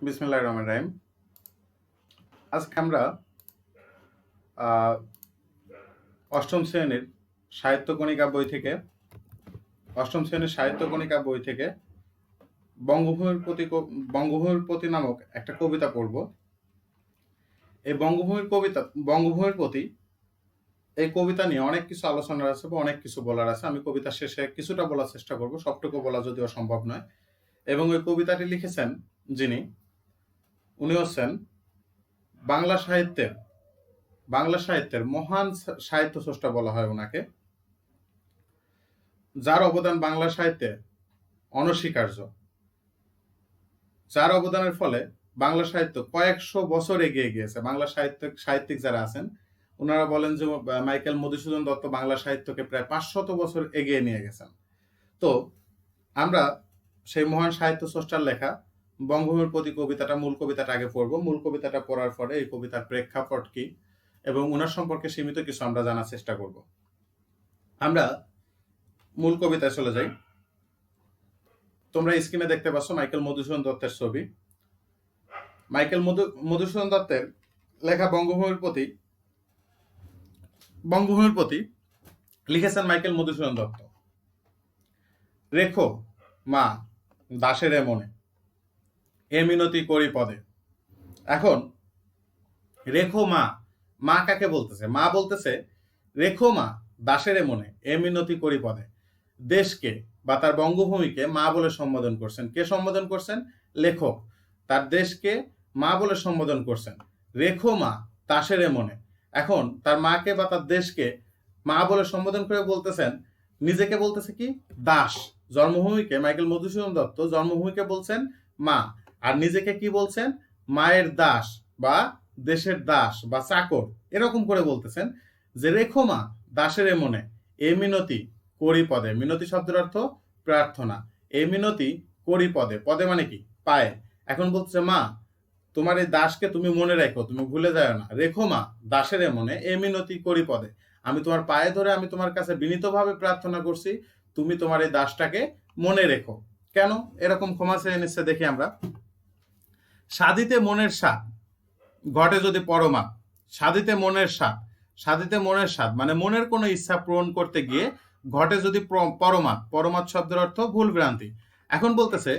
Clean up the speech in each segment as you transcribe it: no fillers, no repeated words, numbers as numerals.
বিসমিল্লাহির রহমানির রহিম। আজকে আমরা আহ, অষ্টম শ্রেণীর সাহিত্য কণিকা বই থেকে বঙ্গভূমির প্রতি নামক একটা কবিতা পড়ব। এই বঙ্গভূমির প্রতি এই কবিতা নিয়ে অনেক কিছু আলোচনার আছে বা অনেক কিছু বলার আছে। আমি কবিতা শেষে কিছুটা বলার চেষ্টা করব, সবটুকু বলা যদিও সম্ভব নয়। এবং ওই কবিতাটি লিখেছেন যিনি, উনি হচ্ছেন বাংলা সাহিত্যের মহান সাহিত্য স্রষ্টা বলা হয় ওনাকে, যার অবদান বাংলা সাহিত্যে অনস্বীকার্য, যার অবদানের ফলে বাংলা সাহিত্য কয়েকশো বছর এগিয়ে গিয়েছে। বাংলা সাহিত্যিক যারা আছেন ওনারা বলেন যে মাইকেল মধুসূদন দত্ত বাংলা সাহিত্যকে প্রায় 500 বছর এগিয়ে নিয়ে গেছেন। তো আমরা সেই মহান সাহিত্য স্রষ্টার লেখা বঙ্গভূমির প্রতি মূল কবিতাটা আগে পড়বো। মূল কবিতাটা পড়ার পরে এই কবিতার প্রেক্ষাপট কি এবং ওনার সম্পর্কে সীমিত কিছু আমরা জানার চেষ্টা করব। আমরা মূল কবিতায় চলে যাই। তোমরা স্ক্রিনে দেখতে পাচ্ছ মাইকেল মধুসূদন দত্তের ছবি। মাইকেল মধুসূদন দত্তের লেখা বঙ্গভূমির প্রতি লিখেছেন মাইকেল মধুসূদন দত্ত। রেখো মা দাসের মনে, এ মিনতি করি পদে। এখন রেখো মা, মা কাকে বলতেছে? মা বলতেছে রেখো মা দাসের মনে, এ মিনতি করি পদে। দেশকে বা তার বঙ্গভূমিকে মা বলে সম্বোধন করছেন। কে সম্বোধন করছেন? লেখক তার দেশকে মা বলে সম্বোধন করছেন। রেখো মা দাসের মনে। এখন তার মাকে বা তার দেশকে মা বলে সম্বোধন করে বলতেছেন, নিজেকে বলতেছে কি? দাস। জন্মভূমিকে, মাইকেল মধুসূদন দত্ত জন্মভূমিকে বলছেন মা, আর নিজেকে কি বলছেন? মায়ের দাস বা দেশের দাস বা চাকর, এরকম করে বলতেছেন যে রেখো মা দাসের মনে, এ মিনতি করি পদে। মিনতি শব্দের অর্থ প্রার্থনা। এ মিনতি করি পদে, পদে মানে কি? পায়ে। এখন বলতেছে মা তোমার এই দাসকে তুমি মনে রেখো, তুমি ভুলে যাও না। রেখো মা দাসের মনে, এ মিনতি করি পদে। আমি তোমার পায়ে ধরে আমি তোমার কাছে বিনীতভাবে প্রার্থনা করছি, তুমি তোমার এই দাসটাকে মনে রেখো। কেন এরকম ক্ষমা চেয়ে নিচ্ছে দেখি আমরা। সাধিতে মনের স্বাদ, ঘটে যদি পরমাৎ। সাধিতে মনের স্বাদ মানে মনের কোনো ইচ্ছা পূরণ করতে গিয়ে ঘটে যদি পরমাৎ শব্দের অর্থ ভুল ভ্রান্তি। এখন বলতেছে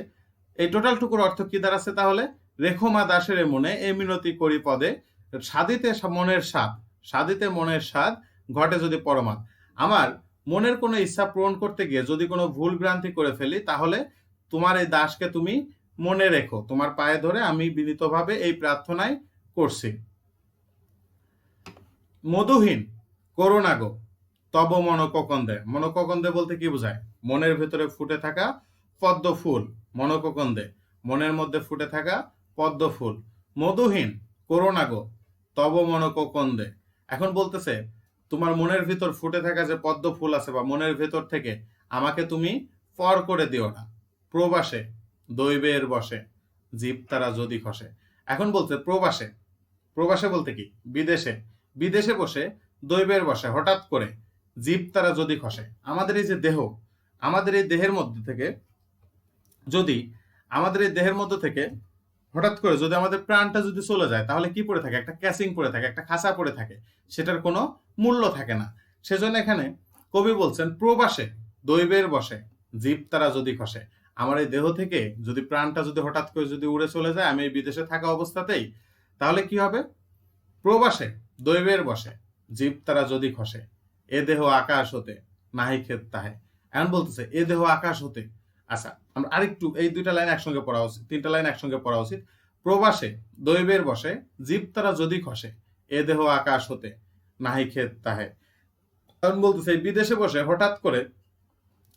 এই টোটাল টুকুর অর্থ কি দাঁড়াচ্ছে তাহলে? রেখো মা দাসের মনে, এ মিনতি করি পদে। সাধিতে মনের স্বাদ ঘটে যদি পরমাৎ। আমার মনের কোনো ইচ্ছা পূরণ করতে গিয়ে যদি কোনো ভুল ভ্রান্তি করে ফেলি, তাহলে তোমার এই দাসকে তুমি মনে রেখো, তোমার পায়ে ধরে আমি বিনীতভাবে এই প্রার্থনাই করছি। মধুহীন করুণা গো তব মনককন্দে। মনককন্দে বলতে কি বোঝায়? মনের ভেতরে ফুটে থাকা পদ্ম ফুল। মনককন্দে মনের মধ্যে ফুটে থাকা পদ্ম ফুল। মধুহীন করুণা গো তব মনককন্দে। এখন বলতেছে তোমার মনের ভিতর ফুটে থাকা যে পদ্ম ফুল আছে বা মনের ভেতর থেকে আমাকে তুমি পর করে দিও না। প্রবাসে দৈবের বসে জীব তারা যদি খসে। এখন বলতে প্রবাসে বলতে কি? বিদেশে বসে দৈবের বসে হঠাৎ করে জীব তারা যদি খসে। আমাদের এই যে দেহ, আমাদের এই দেহের মধ্যে থেকে হঠাৎ করে যদি আমাদের প্রাণটা যদি চলে যায়, তাহলে কি পড়ে থাকে? একটা ক্যাসিং পড়ে থাকে, একটা খাঁচা পড়ে থাকে, সেটার কোনো মূল্য থাকে না। সেজন্য এখানে কবি বলছেন প্রবাসে দৈবের বসে জীব তারা যদি খসে। আমার এই দেহ থেকে যদি প্রাণটা যদি হঠাৎ করে যদি উড়ে চলে যায়, আমি এই বিদেশে থাকা অবস্থাতেই, তাহলে কি হবে? প্রবাসে দৈবের বসে জীব তারা যদি খসে, এ দেহ আকাশ হতে নাহি ক্ষেত তাহে। এখন বলতেছে এ দেহ আকাশ হতে। আচ্ছা, আমরা আরেকটু এই তিনটা লাইন একসঙ্গে পড়া উচিত। প্রবাসে দৈবের বসে জীব তারা যদি খসে, এ দেহ আকাশ হতে নাহি ক্ষেত তাহে। কারণ বলতেছে বিদেশে বসে হঠাৎ করে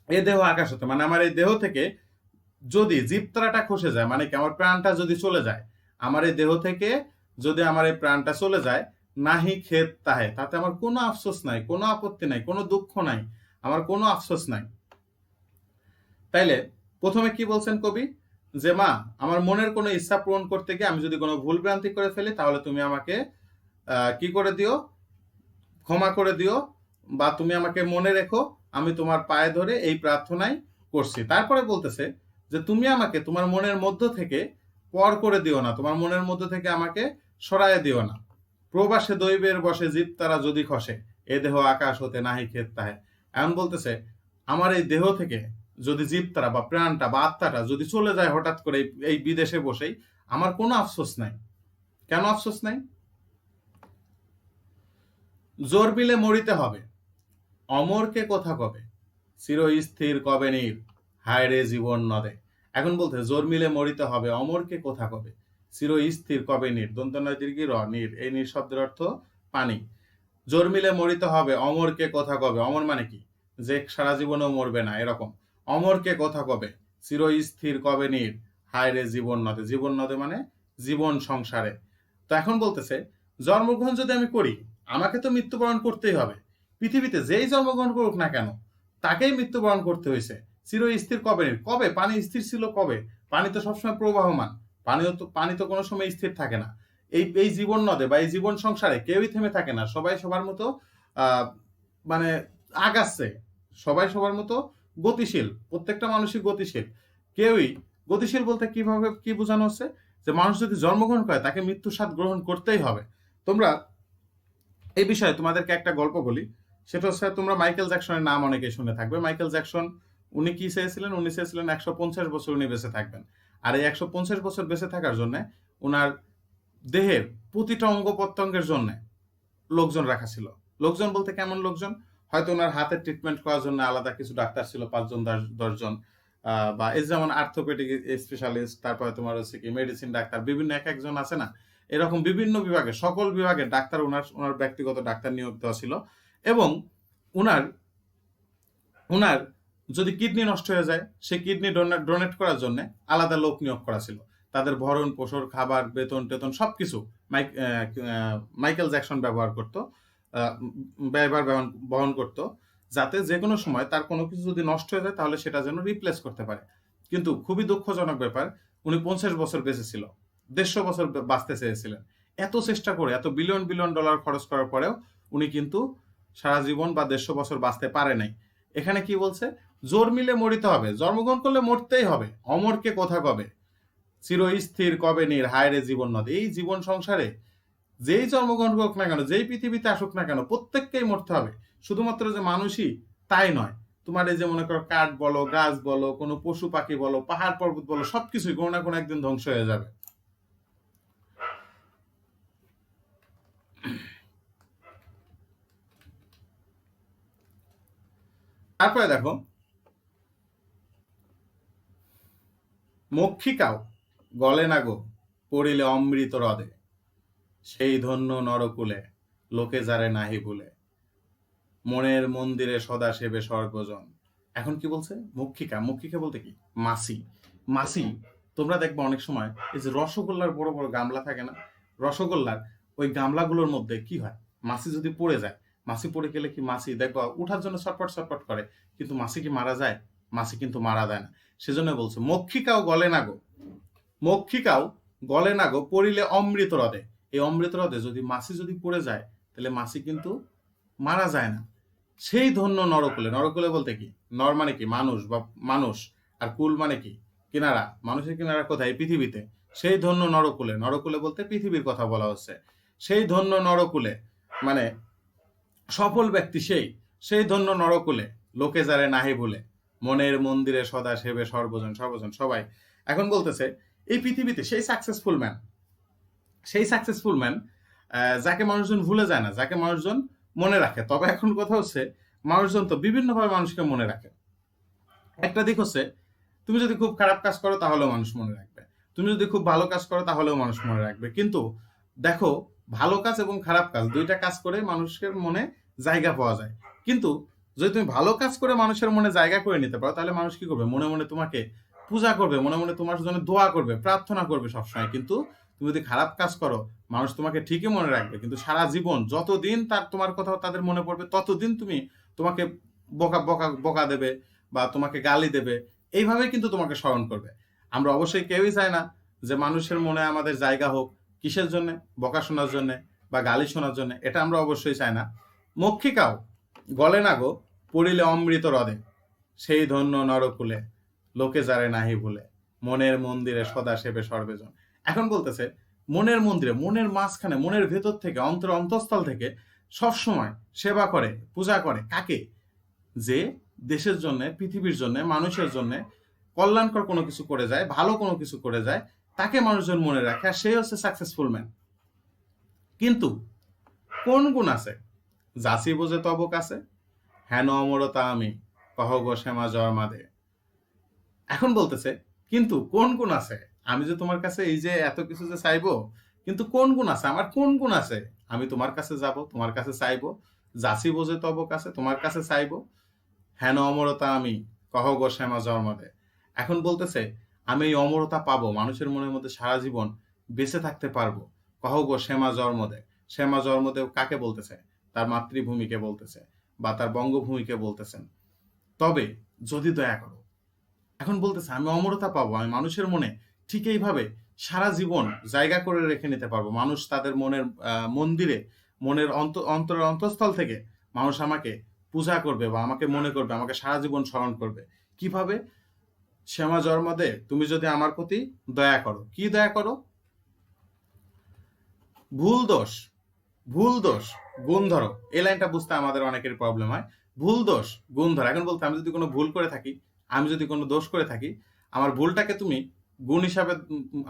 এ দেহ আকাশ হতে, মানে আমার এই দেহ থেকে যদি জীবতারাটা খসে যায়, মানে কি আমার প্রাণটা যদি চলে যায়, আমার এই দেহ থেকে যদি আমার এই প্রাণটা চলে যায়, নাহি ক্ষেত তাহে, তাতে আমার কোনো আফসোস নাই, কোনো আপত্তি নাই, কোনো দুঃখ নাই, আমার কোনো আফসোস নাই। তাইলে প্রথমে কি বলছেন কবি? যে মা আমার মনের কোনো ইচ্ছা পূরণ করতে গিয়ে আমি যদি কোনো ভুল ভ্রান্তি করে ফেলি, তাহলে তুমি আমাকে কি করে দিও? ক্ষমা করে দিও, বা তুমি আমাকে মনে রেখো, আমি তোমার পায়ে ধরে এই প্রার্থনাই করছি। তারপরে বলতেছে যে তুমি আমাকে তোমার মনের মধ্য থেকে পর করে দিও না, তোমার মনের মধ্যে থেকে আমাকে সরাইয়া দিও না। প্রবাসে দৈবের বসে জীব তারা যদি খসে, এ দেহ আকাশ হতে নাহি খেত তাহে। এমন বলতেছে, আমার এই দেহ থেকে যদি জীবতারা বা প্রাণটা বা আত্মাটা যদি চলে যায় হঠাৎ করে এই বিদেশে বসেই, আমার কোনো আফসোস নাই। কেন আফসোস নাই? জোর মিলে মরিতে হবে, অমরকে কথা কবে, চিরস্থির কবে নীর, হায় রে জীবন নদে। এখন বলতে জোর মিলে মরিতে হবে, অমরকে কথা কবে, চিরস্থির কবে নীর, দন্ত নয় দীর্ঘি র নীর, এই নীর শব্দের অর্থ পানি। জোর মিলে মরিতে হবে, অমরকে কথা কবে, অমর মানে কি, যে সারা জীবনেও মরবে না এরকম। অমরকে কথা কবে, চিরস্থির কবে নীর, হায় রে জীবন নদে। জীবন নদে মানে জীবন সংসারে। তো এখন বলতেছে, জন্মগ্রহণ যদি আমি করি, আমাকে তো মৃত্যুবরণ করতেই হবে। পৃথিবীতে যেই জন্মগ্রহণ করুক না কেন, তাকেই মৃত্যুবরণ করতে হয়েছে। চিরস্থির কবে নীর, কবে পানি স্থির ছিল কবে? পানি তো সবসময় প্রবাহমান, পানি তো কোনো সময় স্থির থাকে না। এই জীবন নদে বা এই জীবন সংসারে কেউই থেমে থাকে না, সবাই সবার মতো মানে আগাচ্ছে, সবাই সবার মতো গতিশীল, প্রত্যেকটা মানুষই গতিশীল। কেউই গতিশীল বলতে কিভাবে কি বোঝানো হচ্ছে, যে মানুষ যদি জন্মগ্রহণ করে তাকে মৃত্যুর স্বাদ গ্রহণ করতেই হবে। তোমরা এই বিষয়ে তোমাদেরকে একটা গল্প বলি, সেটা হচ্ছে, তোমরা মাইকেল জ্যাকসনের নাম অনেকে শুনে থাকবে। মাইকেল জ্যাকসন উনি কি চেয়েছিলেন? উনি চেয়েছিলেন 150 বছর উনি বেঁচে থাকবেন। আর এই 150 বছর বেঁচে থাকার জন্য উনার দেহের প্রতিটা অঙ্গ প্রত্যঙ্গের জন্য লোকজন রাখা ছিল। লোকজন বলতে কেমন লোকজন? হয়তো ওনার হাতের ট্রিটমেন্ট করার জন্য আলাদা কিছু ডাক্তার ছিল, 5 জন 10 জন, বা এই যেমন আর্থোপেডিক স্পেশালিস্ট, তারপরে তোমার হচ্ছে কি মেডিসিন ডাক্তার, বিভিন্ন এক একজন আছে না, এরকম বিভিন্ন বিভাগে, সকল বিভাগের ডাক্তার ওনার ব্যক্তিগত ডাক্তার নিয়োগ দেওয়া ছিল। এবং উনার উনার যদি কিডনি নষ্ট হয়ে যায়, সেই কিডনি ডোনেট করার জন্য আলাদা লোক নিয়োগ করা ছিল। তাদের ভরণ পোষণ, খাবার, বেতন টেতন সবকিছু মাইকেল জ্যাকসন ব্যবহার করত, ব্যয়ভার বহন করত, যাতে যে কোনো সময় তার কোনো কিছু যদি নষ্ট হয়ে যায় তাহলে সেটা যেন রিপ্লেস করতে পারে। কিন্তু খুবই দুঃখজনক ব্যাপার, উনি 50 বছর বেঁচে ছিল, 150 বছর বাঁচতে চেয়েছিলেন। এত চেষ্টা করে, এত বিলিয়ন বিলিয়ন ডলার খরচ করার পরেও উনি কিন্তু সারা জীবন বা 150 বছর বাঁচতে পারে নাই। এখানে কি বলছে? জোর মিলে মরিতে হবে, জন্মগ্রহণ করলে মরতেই হবে, অমরকে কথা কবে, চিরস্থির কবে নীর, হায় রে জীবন নদে। এই জীবন সংসারে যেই জন্মগ্রহণ করুক না কেন, যেই পৃথিবীতে আসুক না কেন, প্রত্যেককেই মরতে হবে। শুধুমাত্র যে মানুষই তাই নয়, তোমার এই যে মনে করো কাঠ বলো, গাছ বলো, কোনো পশু পাখি বলো, পাহাড় পর্বত বলো, সবকিছুই কোনো না কোনো একদিন ধ্বংস হয়ে যাবে। তারপরে দেখো, মক্ষিকাও গলে না গো, পড়িলে অমৃত হ্রদে, সেই ধন্য নরকুলে, লোকে যারে নাহি ভুলে, মনের মন্দিরে সদা সেবে সর্বজন। এখন কি বলছে? মক্ষিকা। মক্ষিকা বলতে কি? মাছি। মাছি তোমরা দেখবে অনেক সময় এই যে রসগোল্লার বড় বড় গামলা থাকে না, রসগোল্লার ওই গামলাগুলোর মধ্যে কি হয়, মাছি যদি পড়ে যায়, মাছি পড়ে গেলে কি মাছি দেখবা উঠার জন্য ছটপট ছটপট করে, কিন্তু মাছি কি মারা যায়? মাছি কিন্তু মারা যায় না। সেজন্য বলছে মক্ষিকাও গলে না গো, মক্ষিকাও গলে না গো, পড়িলে অমৃত হ্রদে। এই অমৃত হ্রদে যদি মাছি যদি পড়ে যায়, তাহলে মাছি কিন্তু মারা যায় না। সেই ধন্য নরকুলে। নরকুলে বলতে কি? নর মানে কি? মানুষ বা মানুষ, আর কুল মানে কি? কিনারা। মানুষের কিনারা কোথায়? পৃথিবীতে। সেই ধন্য নরকুলে। নরকুলে বলতে পৃথিবীর কথা বলা হচ্ছে। সেই ধন্য নরকুলে মানে সফল ব্যক্তি সেই ধন্য নরকুলে, লোকে যারে নাহি ভুলে, মনের মন্দিরে সদা সেবে সর্বজন। সর্বজন সবাই। এখন বলতেছে এই পৃথিবীতে সেই সাকসেসফুল ম্যান যাকে মানুষজন ভুলে যায় না, যাকে মানুষজন মনে রাখে। তবে এখন কথা হচ্ছে, মানুষজন তো বিভিন্নভাবে মানুষকে মনে রাখে। একটা দিক হচ্ছে, তুমি যদি খুব খারাপ কাজ করো তাহলেও মানুষ মনে রাখবে, তুমি যদি খুব ভালো কাজ করো তাহলেও মানুষ মনে রাখবে। কিন্তু দেখো, ভালো কাজ এবং খারাপ কাজ দুইটা কাজ করে মানুষের মনে জায়গা পাওয়া যায়। কিন্তু যদি তুমি ভালো কাজ করে মানুষের মনে জায়গা করে নিতে পারো, তাহলে মানুষ কি করবে? মনে মনে তোমাকে পূজা করবে, মনে মনে তোমার জন্য দোয়া করবে, প্রার্থনা করবে সবসময়। কিন্তু তুমি যদি খারাপ কাজ করো, মানুষ তোমাকে ঠিকই মনে রাখবে, কিন্তু সারা জীবন যতদিন তোমার কথা তাদের মনে পড়বে, ততদিন তোমাকে বকা বকা বকা দেবে বা তোমাকে গালি দেবে, এইভাবে কিন্তু তোমাকে স্মরণ করবে। আমরা অবশ্যই কেউই চাই না যে মানুষের মনে আমাদের জায়গা হোক। কিসের জন্য? বকা শোনার জন্য বা গালি শোনার জন্য। এটা আমরা অবশ্যই চাই না। মক্ষিকাও গলে না গো, পড়িলে অমৃত হ্রদে, সেই ধন্য নরকুলে, লোকে যারে নাহি ভুলে, মনের মন্দিরে সদা সেবে সর্বেজন। এখন বলতেছে মনের মন্দিরে, মনের মাঝখানে, মনের ভেতর থেকে, অন্তঃস্থল থেকে সবসময় সেবা করে, পূজা করে কাকে? যে দেশের জন্য, পৃথিবীর জন্য, মানুষের জন্য কল্যাণকর কোনো কিছু করে যায়, ভালো কোনো কিছু করে যায়, তাকে মানুষজন মনে রাখে, আর সেই হচ্ছে সাকসেসফুল ম্যান। কিন্তু কোন গুণ আছে? যাচি বোঝে তব কাছে, হেন অমরতা আমি, কহ গো শ্যামা জর্মাদে। এখন বলতেছে কিন্তু কোন গুণ আছে? আমি যে তোমার কাছে এই যে এত কিছু যে চাইবো, কিন্তু কোন গুণ আছে? আমার কোন গুণ আছে আমি তোমার কাছে যাব, তোমার কাছে চাইবো, যাচি বোঝে তব কাছে, তোমার কাছে চাইবো, হেন অমরতা আমি, কহ গো শ্যামা জন্মদে। এখন বলতেছে আমি এই অমরতা পাবো, মানুষের মনের মধ্যে সারা জীবন বেঁচে থাকতে পারবো, কহ গো শ্যামা জন্মদে। শ্যামা জন্মদেব কাকে বলতেছে? তার মাতৃভূমিকে বলতেছে, বা তার বঙ্গভূমিকে বলতেছেন। তবে যদি দয়া করো। এখন বলতেছে আমি অমরতা পাবো, আমি মানুষের মনে ঠিক এইভাবে সারা জীবন জায়গা করে রেখে নিতে পারবো। মানুষ তাদের মনের মন্দিরে, মনের অন্তরের অন্তঃস্থল থেকে মানুষ আমাকে পূজা করবে, বা আমাকে মনে করবে, আমাকে সারা জীবন স্মরণ করবে। কিভাবে? শ্যামা জন্মদে, তুমি যদি আমার প্রতি দয়া করো। কি দয়া করো? ভুল দোষ, ভুল দোষ গুণ ধরো। এই লাইনটা বুঝতে আমাদের অনেকের প্রবলেম হয়। ভুল দোষ গুণ ধরো। এখন বলতে আমি যদি কোনো ভুল করে থাকি, আমি যদি কোনো দোষ করে থাকি, আমার ভুলটাকে তুমি গুণ হিসাবে,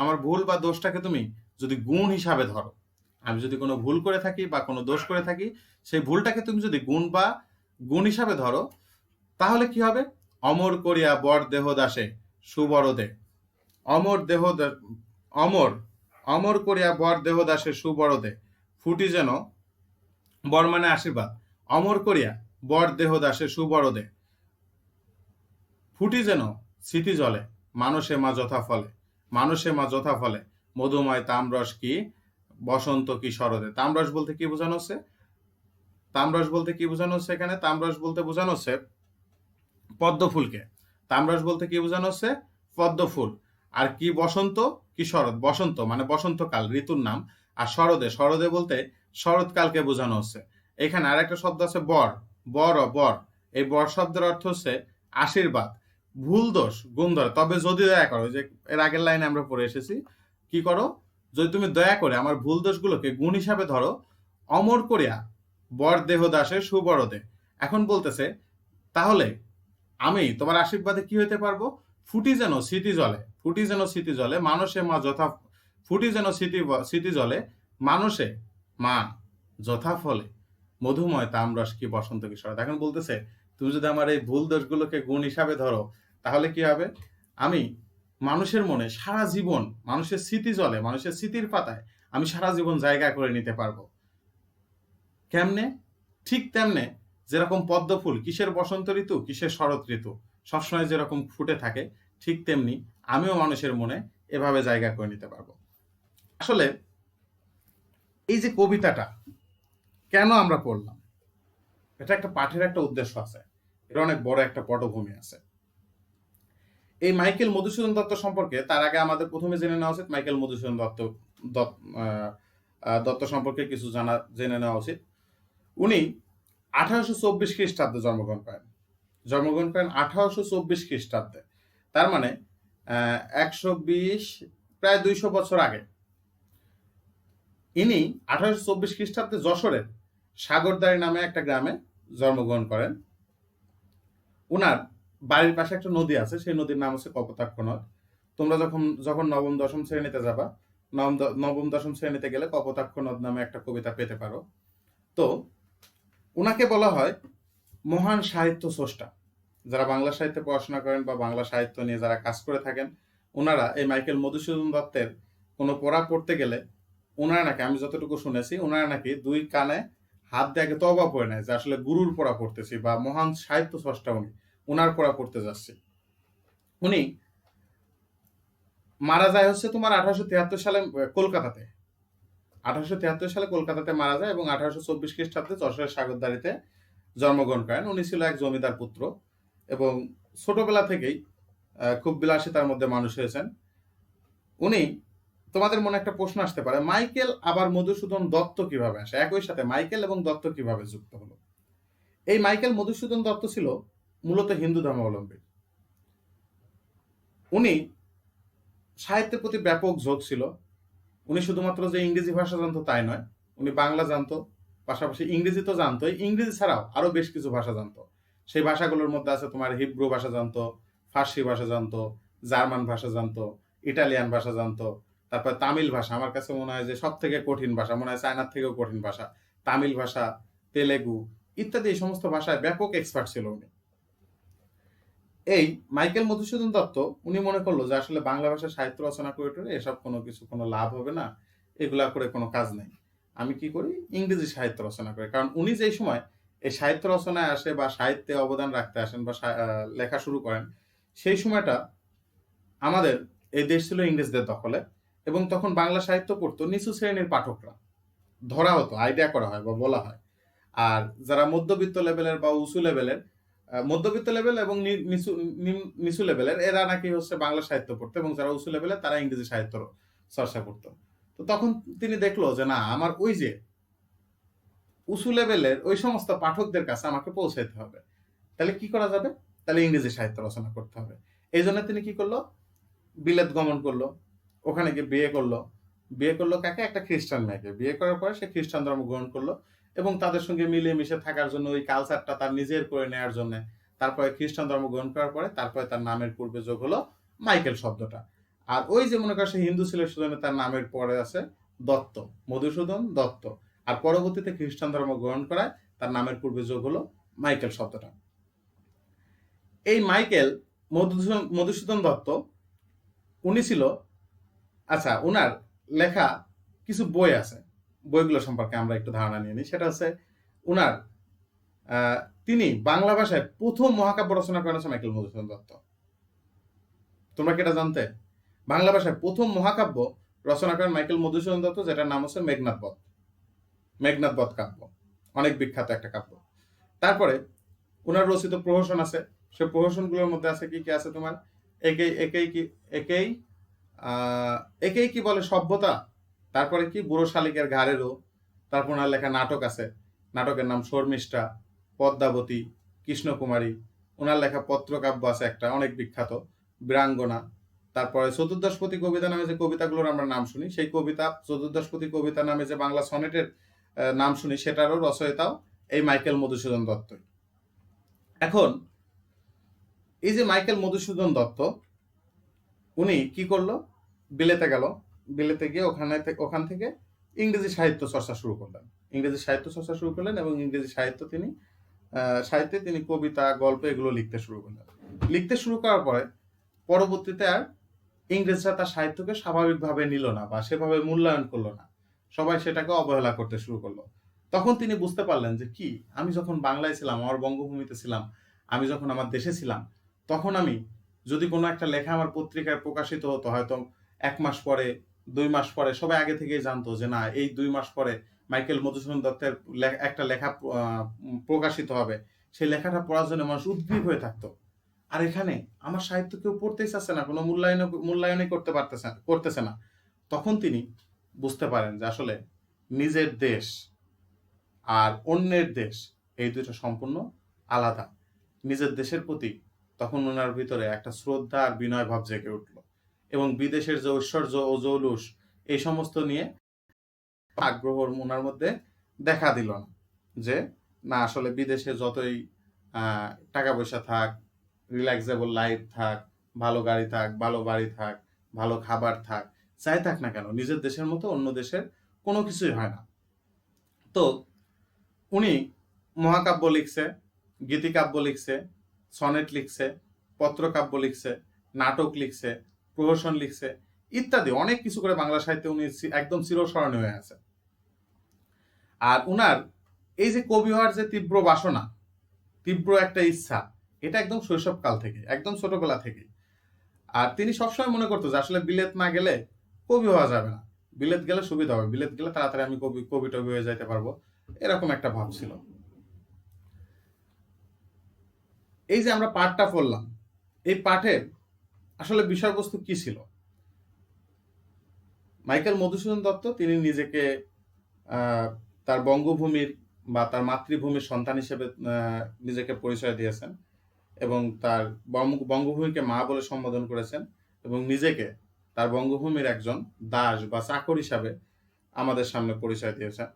আমার ভুল বা দোষটাকে তুমি যদি গুণ হিসাবে ধরো, আমি যদি কোনো ভুল করে থাকি বা কোনো দোষ করে থাকি, সেই ভুলটাকে তুমি যদি গুণ হিসাবে ধরো, তাহলে কি হবে? অমর করিয়া বর দেহ দাসে সুবরদে। অমর দেহ, অমর, অমর করিয়া বর দেহ দাসে সুবরদে, ফুটি যেন, বর মানে আশীর্বাদ, অমর করিয়া বর দেহ দাসে সুবরদে, ফুটি যেন স্মৃতি জলে, মানুষে মা যথা ফলে, মানুষে মা যথা ফলে, মধুময় তামরস কি বসন্ত কি শরদে। তামরস বলতে কি বোঝানো হচ্ছে? তামরস বলতে কি বোঝানো হচ্ছে এখানে? তামরস বলতে বোঝানো হচ্ছে পদ্ম ফুলকে। তামরস বলতে কি বোঝানো হচ্ছে? পদ্ম ফুল। আর কি বসন্ত, কি শরৎ। বসন্ত মানে বসন্তকাল, ঋতুর নাম। আর শরদে, শরদে বলতে শরৎকালকে বোঝানো হচ্ছে। এখানে আর একটা শব্দ আছে বর, বর। এই বর শব্দের অর্থ হচ্ছে আশীর্বাদ। ভুল দোষ গুণ ধরে, তবে যদি দয়া করো, যে এর আগের লাইনে আমরা পড়ে এসেছি, কি করো? যদি তুমি দয়া করে আমার ভুল দোষগুলোকে গুণ হিসাবে ধরো, অমর করিয়া বর দেহ দাসে সুবরদে। এখন বলতেছে তাহলে আমি তোমার আশীর্বাদে কি হইতে পারবো? ফুটি যেন স্মৃতি জলে, ফুটি যেন স্মৃতি জলে, মানুষে মা যথা, ফুটি যেন স্মৃতি জলে, মানুষে মা যথা ফলে, মধুময় তামরস কি বসন্ত কি শরৎ। এখন বলতেছে তুমি যদি আমার এই ভুল দোষগুলোকে গুণ হিসাবে ধরো, তাহলে কি হবে? আমি মানুষের মনে সারা জীবন, মানুষের স্মৃতি জলে, মানুষের স্মৃতির পাতায় আমি সারা জীবন জায়গা করে নিতে পারবো। কেমনে? ঠিক তেমনে যেরকম পদ্ম ফুল কিসের বসন্ত ঋতু, কিসের শরৎ ঋতু, সবসময় যেরকম ফুটে থাকে, ঠিক তেমনি আমিও মানুষের মনে এভাবে জায়গা করে নিতে পারবো। আসলে এই যে কবিতাটা কেন আমরা পড়লাম, এটা একটা পাঠের একটা উদ্দেশ্য আছে, এটা অনেক বড় একটা পটভূমি আছে। এই মাইকেল মধুসূদন দত্ত সম্পর্কে তার আগে আমাদের প্রথমে জেনে নেওয়া উচিত মাইকেল মধুসূদন দত্ত সম্পর্কে কিছু জেনে নেওয়া উচিত। উনি 1824 খ্রিস্টাব্দে জন্মগ্রহণ করেন 1824 খ্রিস্টাব্দে। তার মানে 120, প্রায় 200 বছর আগে। ইনি 1824 খ্রিস্টাব্দে যশোরের সাগরদাড়ি নামে একটা গ্রামে জন্মগ্রহণ করেন। উনার বাড়ির পাশে একটা নদী আছে, সেই নদীর নাম হচ্ছে কপোতাক্ষ নদ। তোমরা যখন নবম দশম শ্রেণীতে যাবা, নবম দশম শ্রেণীতে গেলে কপোতাক্ষ নদ নামে একটা কবিতা পেতে পারো। তো উনাকে বলা হয় মহান সাহিত্য স্রষ্টা। যারা বাংলা সাহিত্যে পড়াশোনা করেন বা বাংলা সাহিত্য নিয়ে যারা কাজ করে থাকেন, ওনারা এই মাইকেল মধুসূদন দত্তের কোনো পড়া পড়তে গেলে ওনারা নাকি, আমি যতটুকু শুনেছি, ওনারা নাকি 2 কানে হাত দিয়ে আগে তওবা পড়ে নেয় যে আসলে গুরুর পড়া পড়তেছি বা মহান সাহিত্য স্রষ্টা উনি, ওনার পড়া পড়তে যাচ্ছি। উনি মারা যায় হচ্ছে তোমার 1873 সালে কলকাতাতে। 1873 সালে কলকাতাতে মারা যায় এবং 1824 খ্রিস্টাব্দে যশোরের সাগরদাড়িতে জন্মগ্রহণ করেন। উনি ছিল এক জমিদার পুত্র এবং ছোটবেলা থেকেই খুব বিলাসিতার মধ্যে মানুষ হয়েছেন। উনি, তোমাদের মনে একটা প্রশ্ন আসতে পারে, মাইকেল আবার মধুসূদন দত্ত কিভাবে আসে? একই সাথে মাইকেল এবং দত্ত কিভাবে যুক্ত হলো? এই মাইকেল মধুসূদন দত্ত ছিল মূলত হিন্দু ধর্মাবলম্বী। উনি সাহিত্যের প্রতি ব্যাপক ঝোঁক ছিল। উনি শুধুমাত্র যে ইংরেজি ভাষা জানতো তাই নয়, উনি বাংলা জানতো, পাশাপাশি ইংরেজি তো জানতোই, ইংরেজি ছাড়াও আরো বেশ কিছু ভাষা জানতো। সেই ভাষাগুলোর মধ্যে আছে তোমার হিব্রু ভাষা জানতো, ফার্সি ভাষা জানতো, জার্মান ভাষা জানতো, ইটালিয়ান ভাষা জানতো, তারপর তামিল ভাষা, আমার কাছে মনে হয় যে সব থেকে কঠিন ভাষা, মনে হয় চায়নার থেকেও কঠিন ভাষা, তামিল ভাষা, তেলেগু ইত্যাদি এই সমস্ত ভাষায় ব্যাপক এক্সপার্ট ছিল উনি। এই মাইকেল মধুসূদন দত্ত উনি মনে করলো যে আসলে বাংলা ভাষায় সাহিত্য রচনা করে টরে এসব কোনো লাভ হবে না, এগুলা করে কোনো কাজ নেই, আমি কি করি ইংরেজি সাহিত্য রচনা করি। কারণ উনি যেই সময় এই সাহিত্য রচনায় আসে বা সাহিত্যে অবদান রাখতে আসেন বা লেখা শুরু করেন, সেই সময়টা আমাদের এই দেশ ছিল ইংরেজদের দখলে, এবং তখন বাংলা সাহিত্য পড়তো নিচু শ্রেণীর পাঠকরা, ধরা হতো, আইডিয়া করা হয় বা বলা হয়। আর যারা মধ্যবিত্ত লেভেলের বা উঁচু লেভেলের, মধ্যবিত্ত লেভেল এবং নিচু লেভেলের, এরা নাকি হচ্ছে বাংলা সাহিত্য পড়তো, এবং যারা উঁচু লেভেলের তারা ইংরেজি সাহিত্য চর্চা করতো। তো তখন তিনি দেখলো যে না, আমার ওই যে উঁচু লেভেলের ওই সমস্ত পাঠকদের কাছে আমাকে পৌঁছাইতে হবে, তাহলে কি করা যাবে, তাহলে ইংরেজি সাহিত্য রচনা করতে হবে। এই জন্য তিনি কি করলো, বিলেত গমন করলো, ওখানে গিয়ে বিয়ে করলো কাকে, একটা খ্রিস্টান মেয়েকে। বিয়ে করার পরে সে খ্রিস্টান ধর্ম গ্রহণ করলো, এবং তাদের সঙ্গে মিলিয়ে মিশে থাকার জন্য, ওই কালচারটা তার নিজের করে নেওয়ার জন্য, তারপরে খ্রিস্টান ধর্ম গ্রহণ করার পরে তারপরে তার নামের পূর্বে যোগ হলো মাইকেল শব্দটা। আর ওই যে মনে করো সে হিন্দু ছিল, সেজন্য তার নামের পরে আছে দত্ত, মধুসূদন দত্ত। আর পরবর্তীতে খ্রিস্টান ধর্ম গ্রহণ করায় তার নামের পূর্বে যোগ হলো মাইকেল শব্দটা। এই মাইকেল মধুসূদন দত্ত উনি ছিল, আচ্ছা, উনার লেখা কিছু বই আছে, বইগুলো সম্পর্কে আমরা একটু ধারণা নিয়ে নিই। সেটা হচ্ছে উনার তিনি বাংলা ভাষায় প্রথম মহাকাব্য রচনা করেন হচ্ছে মাইকেল মধুসূদন দত্ত। তোমরা কি এটা জানতে? বাংলা ভাষায় প্রথম মহাকাব্য রচনা করেন মাইকেল মধুসূদন দত্ত, যেটার নাম হচ্ছে মেঘনাদ বধ। মেঘনাদ বধ কাব্য অনেক বিখ্যাত একটা কাব্য। তারপরে উনার রচিত প্রহসন আছে, সে প্রহসনগুলোর মধ্যে আছে কি কি আছে তোমার, একেই একেই কি একেই একেই কি বলে সভ্যতা, তারপরে কি বুড়ো শালিকের ঘাড়েরও, তারপর ওনার লেখা নাটক আছে, নাটকের নাম শর্মিষ্ঠা, পদ্মাবতী, কৃষ্ণকুমারী। ওনার লেখা পত্রকাব্য আছে একটা অনেক বিখ্যাত, বীরাঙ্গনা। তারপরে চতুর্দশপতি কবিতা নামে যে কবিতাগুলোর আমরা নাম শুনি, সেই কবিতা চতুর্দশপতি কবিতা নামে যে বাংলা সনেটের নাম শুনি, সেটারও রচয়িতাও এই মাইকেল মধুসূদন দত্ত। এখন এই যে মাইকেল মধুসূদন দত্ত উনি কি করলো, বিলেতে গেল, বিলেতে গিয়ে ওখান থেকে ইংরেজি সাহিত্য চর্চা শুরু করলেন, ইংরেজি সাহিত্য চর্চা শুরু করলেন, এবং ইংরেজি সাহিত্যে তিনি কবিতা, গল্প এগুলো লিখতে শুরু করলেন। লিখতে শুরু করার পরে পরবর্তীতে আর ইংরেজরা তার সাহিত্যকে স্বাভাবিকভাবে নিল না বা সেভাবে মূল্যায়ন করলো না, সবাই সেটাকে অবহেলা করতে শুরু করলো। তখন তিনি বুঝতে পারলেন যে কি, আমি যখন বাংলায় ছিলাম, আমার বঙ্গভূমিতে ছিলাম, আমি যখন আমার দেশে ছিলাম, তখন আমি যদি কোনো একটা লেখা আমার পত্রিকায় প্রকাশিত হতো, হয়তো 1 মাস পরে, 2 মাস পরে, সবাই আগে থেকেই জানতো যে না, এই 2 মাস পরে মাইকেল মধুসূদন দত্তের একটা লেখা প্রকাশিত হবে। সেই লেখাটা পড়ার জন্য মানুষ উদ্গ্রীব হয়ে থাকতো। আর এখানে আমার সাহিত্য কেউ পড়তেই চাচ্ছে না, কোনো মূল্যায়নই করতেছে না। তখন তিনি বুঝতে পারেন যে আসলে নিজের দেশ আর অন্যের দেশ এই দুটো সম্পূর্ণ আলাদা। নিজের দেশের প্রতি তখন ওনার ভিতরে একটা শ্রদ্ধা আর বিনয় ভাব জেগে উঠল, এবং বিদেশের যে ঐশ্বর্য ও জৌলুস এই সমস্ত নিয়ে আগ্রহ ওনার মধ্যে দেখা দিল না, যে না আসলে বিদেশে যতই টাকা পয়সা থাক, রিল্যাক্সেবল লাইফ থাক, ভালো গাড়ি থাক, ভালো বাড়ি থাক, ভালো খাবার থাক, যাই থাক না কেন, নিজের দেশের মতো অন্য দেশের কোনো কিছুই হয় না। তো উনি মহাকাব্য লিখছে, গীতিকাব্য লিখছে, সনেট লিখছে, পত্রকাব্য লিখছে, নাটক লিখছে, প্রহসন লিখছে, ইত্যাদি অনেক কিছু করে বাংলা সাহিত্যে উনি একদম চিরস্মরণীয় হয়ে আছে। আর উনার এই যে কবি হওয়ার যে তীব্র বাসনা, তীব্র একটা ইচ্ছা, এটা একদম শৈশবকাল থেকে, একদম ছোটবেলা থেকে। আর তিনি সবসময় মনে করতো যে আসলে বিলেত না গেলে কবি হওয়া যাবে না, বিলেত গেলে সুবিধা হবে, বিলেত গেলে তাড়াতাড়ি আমি কবি টবি হয়ে যাইতে পারবো, এরকম একটা ভাব ছিল। এই যে আমরা পাঠটা পড়লাম, এই পাঠের আসলে বিষয়বস্তু কি ছিল? মাইকেল মধুসূদন দত্ত তিনি নিজেকে তার বঙ্গভূমির বা তার মাতৃভূমির সন্তান হিসেবে নিজেকে পরিচয় দিয়েছেন, এবং তার বঙ্গভূমিকে মা বলে সম্বোধন করেছেন, এবং নিজেকে তার বঙ্গভূমির একজন দাস বা চাকর হিসাবে আমাদের সামনে পরিচয় দিয়েছেন।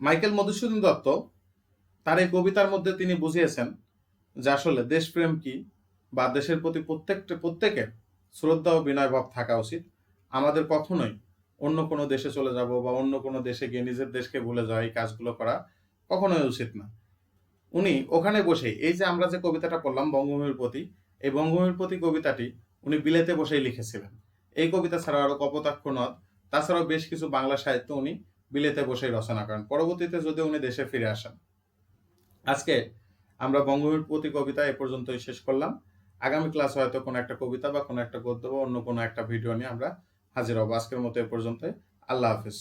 মাইকেল মধুসূদন দত্ত তার এই কবিতার মধ্যে তিনি বুঝিয়েছেন যে আসলে দেশপ্রেম কি, বা দেশের প্রতি প্রত্যেকের শ্রদ্ধা ও বিনয় ভাব থাকা উচিত। আমাদের কখনোই অন্য কোনো দেশে চলে যাব বা অন্য কোনো দেশে গিয়ে নিজের দেশকে ভুলে যাওয়া, এই কাজগুলো করা কখনোই উচিত না। উনি ওখানে বসেই, এই যে আমরা যে কবিতাটা পড়লাম বঙ্গভূমির প্রতি, এই বঙ্গভূমির প্রতি কবিতাটি উনি বিলেতে বসেই লিখেছিলেন। এই কবিতা ছাড়াও আরো কপোতাক্ষ নদ, তাছাড়াও বেশ কিছু বাংলা সাহিত্য উনি বিলেতে বসেই রচনা করেন। পরবর্তীতে যদি উনি দেশে ফিরে আসেন। আজকে আমরা বঙ্গভূমির প্রতি কবিতা এ পর্যন্তই শেষ করলাম। আগামী ক্লাস হয়তো কোনো একটা কবিতা বা কোনো একটা গদ্য বা অন্য কোনো একটা ভিডিও নিয়ে আমরা হাজির হব। আজকের মতো এ পর্যন্তই। আল্লাহ হাফিজ।